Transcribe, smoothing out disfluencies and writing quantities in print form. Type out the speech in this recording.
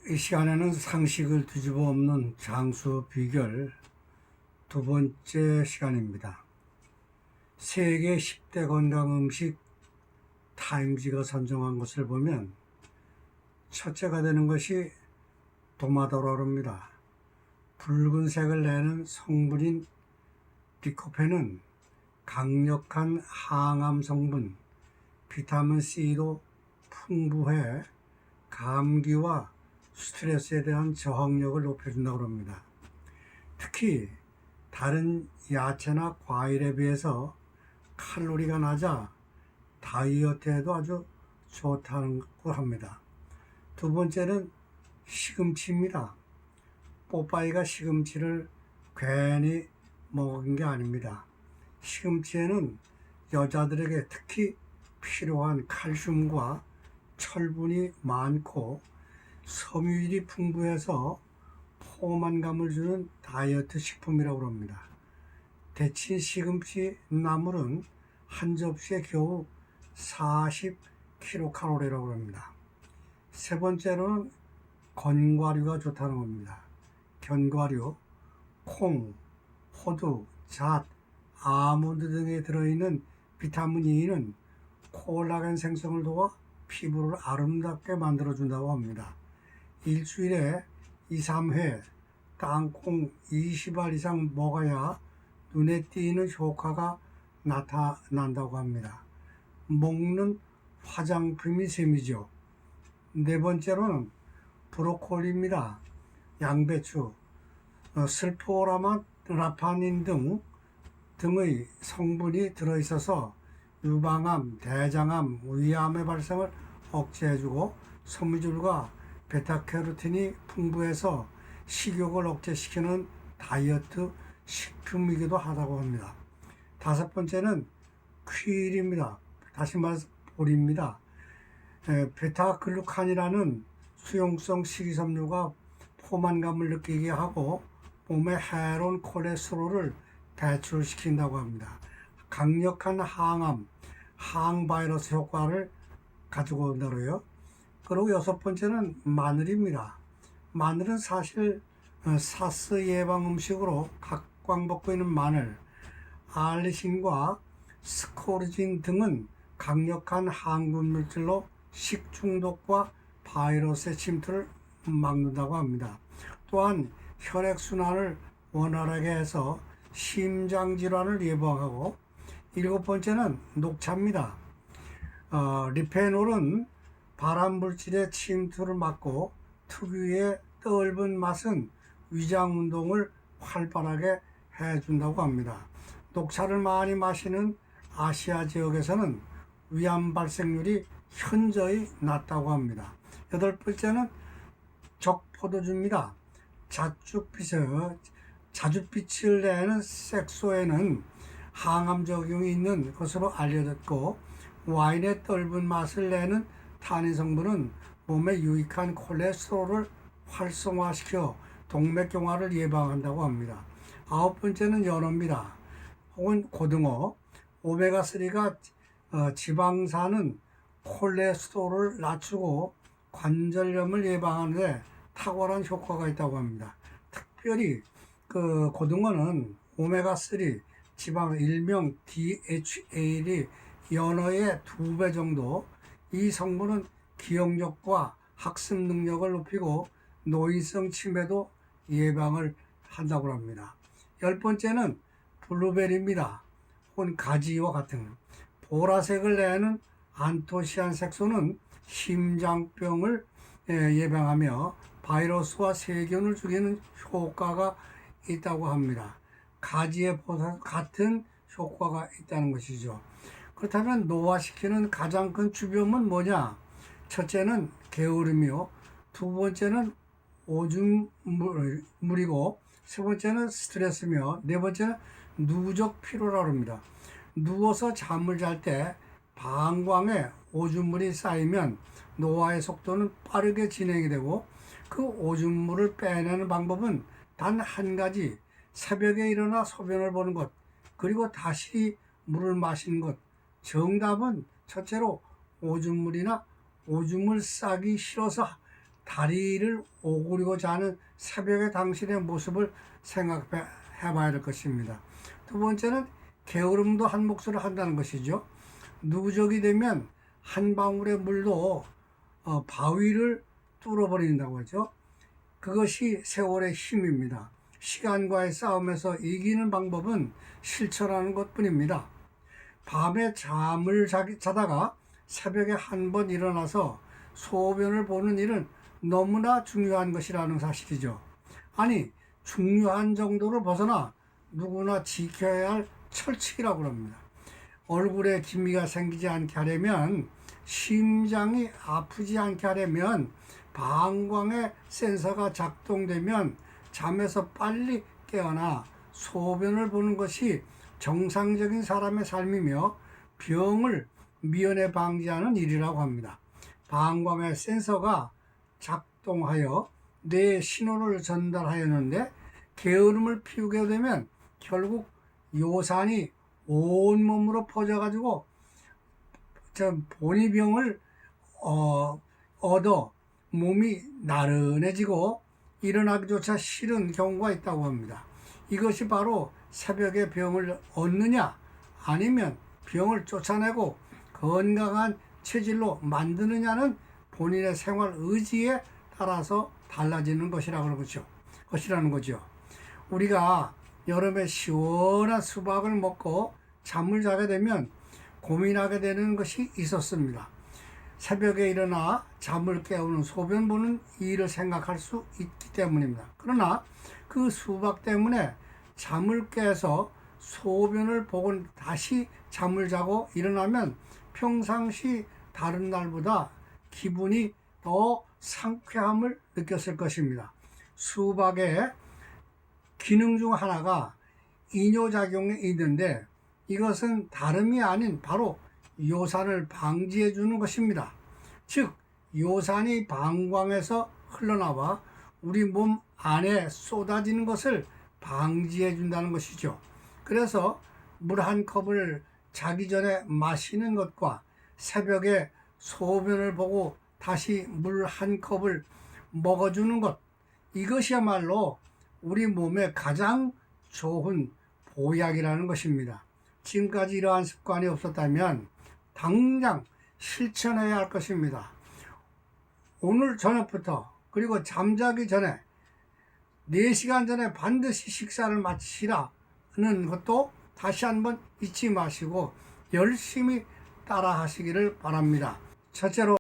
이 시간에는 상식을 뒤집어 엎는 장수 비결 두 번째 시간입니다. 세계 10대 건강 음식 타임지가 선정한 것을 보면 첫째가 되는 것이 도마도로입니다. 붉은색을 내는 성분인 리코펜은 강력한 항암 성분 비타민 C도 풍부해 감기와 스트레스에 대한 저항력을 높여준다고 합니다. 특히 다른 야채나 과일에 비해서 칼로리가 낮아 다이어트에도 아주 좋다고 합니다. 두 번째는 시금치입니다. 뽀빠이가 시금치를 괜히 먹은 게 아닙니다. 시금치에는 여자들에게 특히 필요한 칼슘과 철분이 많고 섬유질이 풍부해서 포만감을 주는 다이어트 식품이라고 합니다. 데친 시금치 나물은 한 접시에 겨우 40kcal라고 합니다. 세 번째로는 견과류가 좋다는 겁니다. 견과류, 콩, 호두, 잣, 아몬드 등에 들어있는 비타민 E는 콜라겐 생성을 도와 피부를 아름답게 만들어준다고 합니다. 일주일에 2, 3회 땅콩 20알 이상 먹어야 눈에 띄는 효과가 나타난다고 합니다. 먹는 화장품이 셈이죠. 네 번째로는 브로콜리입니다. 양배추, 슬포라마라파닌 등의 성분이 들어있어서 유방암, 대장암, 위암의 발생을 억제해주고 섬유질과 베타캐로틴이 풍부해서 식욕을 억제시키는 다이어트 식품이기도 하다고 합니다. 다섯 번째는 퀴일입니다. 다시 말해서 보리입니다. 베타글루칸이라는 수용성 식이섬유가 포만감을 느끼게 하고 몸에 해로운 콜레스테롤을 배출시킨다고 합니다. 강력한 항암, 항바이러스 효과를 가지고 온다고요. 그리고 여섯 번째는 마늘입니다. 마늘은 사실 사스 예방 음식으로 각광받고 있는 마늘, 알리신과 스코르진 등은 강력한 항균 물질로 식중독과 바이러스의 침투를 막는다고 합니다. 또한 혈액순환을 원활하게 해서 심장질환을 예방하고, 일곱 번째는 녹차입니다. 리페놀은 발암물질의 침투를 막고 특유의 떫은 맛은 위장운동을 활발하게 해준다고 합니다. 녹차를 많이 마시는 아시아 지역에서는 위암 발생률이 현저히 낮다고 합니다. 여덟 번째는 적포도주입니다. 자줏빛을 내는 색소에는 항암 작용이 있는 것으로 알려졌고, 와인의 떫은 맛을 내는 탄닌 성분은 몸에 유익한 콜레스테롤을 활성화시켜 동맥경화를 예방한다고 합니다. 아홉 번째는 연어입니다. 혹은 고등어. 오메가3가 지방산은 콜레스테롤을 낮추고 관절염을 예방하는 데 탁월한 효과가 있다고 합니다. 특별히 고등어는 오메가3 지방 일명 DHA이 연어의 2배 정도, 이 성분은 기억력과 학습 능력을 높이고 노인성 치매도 예방을 한다고 합니다. 열 번째는 블루베리입니다. 혹은 가지와 같은 보라색을 내는 안토시안 색소는 심장병을 예방하며 바이러스와 세균을 죽이는 효과가 있다고 합니다. 가지에 같은 효과가 있다는 것이죠. 그렇다면 노화시키는 가장 큰 주범은 뭐냐? 첫째는 게으름이요, 두 번째는 오줌물이고, 세 번째는 스트레스며, 네 번째는 누적 피로라고 합니다. 누워서 잠을 잘 때 방광에 오줌물이 쌓이면 노화의 속도는 빠르게 진행이 되고, 그 오줌물을 빼내는 방법은 단 한 가지, 새벽에 일어나 소변을 보는 것, 그리고 다시 물을 마시는 것. 정답은 첫째로 오줌물이나 오줌을 싸기 싫어서 다리를 오그리고 자는 새벽의 당신의 모습을 생각해 봐야 될 것입니다. 두 번째는 게으름도 한 몫을 한다는 것이죠. 누적이 되면 한 방울의 물도 바위를 뚫어버린다고 하죠. 그것이 세월의 힘입니다. 시간과의 싸움에서 이기는 방법은 실천하는 것뿐입니다. 밤에 잠을 자다가 새벽에 한 번 일어나서 소변을 보는 일은 너무나 중요한 것이라는 사실이죠. 아니, 중요한 정도를 벗어나 누구나 지켜야 할 철칙이라고 합니다. 얼굴에 기미가 생기지 않게 하려면, 심장이 아프지 않게 하려면, 방광의 센서가 작동되면 잠에서 빨리 깨어나 소변을 보는 것이 정상적인 사람의 삶이며 병을 미연에 방지하는 일이라고 합니다. 방광의 센서가 작동하여 뇌에 신호를 전달하였는데 게으름을 피우게 되면 결국 요산이 온몸으로 퍼져가지고 본이병을 얻어 몸이 나른해지고 일어나기조차 싫은 경우가 있다고 합니다. 이것이 바로 새벽에 병을 얻느냐 아니면 병을 쫓아내고 건강한 체질로 만드느냐는 본인의 생활 의지에 따라서 달라지는 것이라는 거죠. 우리가 여름에 시원한 수박을 먹고 잠을 자게 되면 고민하게 되는 것이 있었습니다. 새벽에 일어나 잠을 깨우는 소변 보는 일을 생각할 수 있기 때문입니다. 그러나 그 수박 때문에 잠을 깨서 소변을 보고 다시 잠을 자고 일어나면 평상시 다른 날보다 기분이 더 상쾌함을 느꼈을 것입니다. 수박의 기능 중 하나가 이뇨작용이 있는데 이것은 다름이 아닌 바로 요산을 방지해 주는 것입니다. 즉 요산이 방광에서 흘러나와 우리 몸 안에 쏟아지는 것을 방지해 준다는 것이죠. 그래서 물 한 컵을 자기 전에 마시는 것과 새벽에 소변을 보고 다시 물 한 컵을 먹어주는 것, 이것이야말로 우리 몸에 가장 좋은 보약이라는 것입니다. 지금까지 이러한 습관이 없었다면 당장 실천해야 할 것입니다. 오늘 저녁부터 그리고 잠자기 전에 4시간 전에 반드시 식사를 마치라는 것도 다시 한번 잊지 마시고 열심히 따라 하시기를 바랍니다. 첫째로